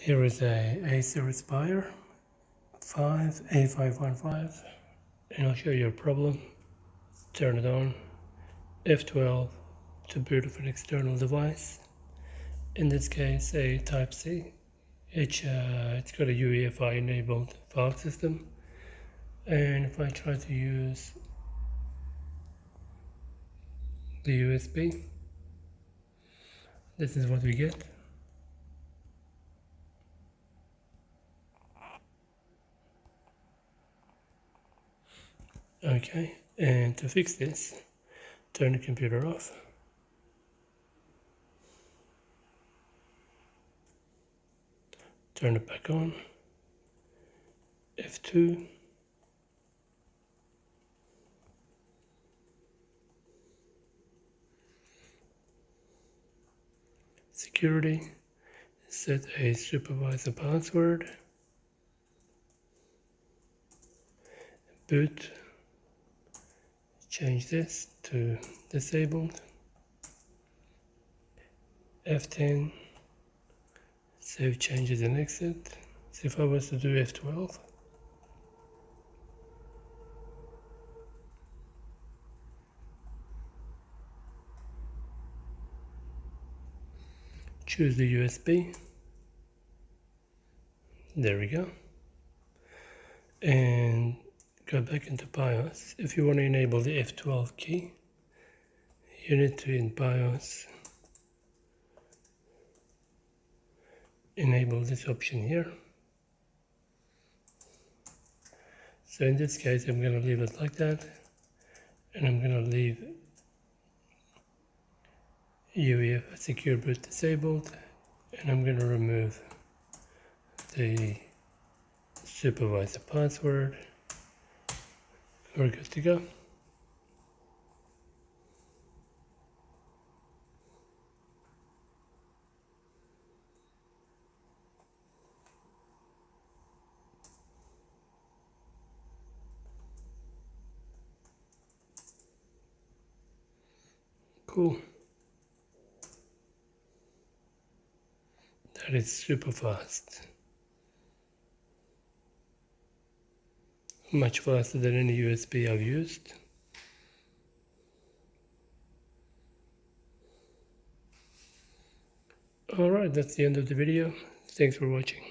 Here is a Acer Aspire 5A515, and I'll show you a problem. Turn it on, F12 to boot of an external device. In this case, a Type-C. It's got a UEFI enabled file system, and if I try to use the USB, this is what we get. Okay, and to fix this, turn the computer off. Turn it back on. F2. Security. Set a supervisor password. Boot. Change this to disabled. F10. Save changes and exit. So if I was to do F12, choose the USB. There we go. And go back into BIOS. If you want to enable the F12 key, you need to, in BIOS, enable this option here. So in this case, I'm going to leave it like that, and I'm going to leave UEFI secure boot disabled, and I'm going to remove the supervisor password. We're good to go. Cool. That is super fast. Much faster than any USB I've used. Alright, that's the end of the video. Thanks for watching.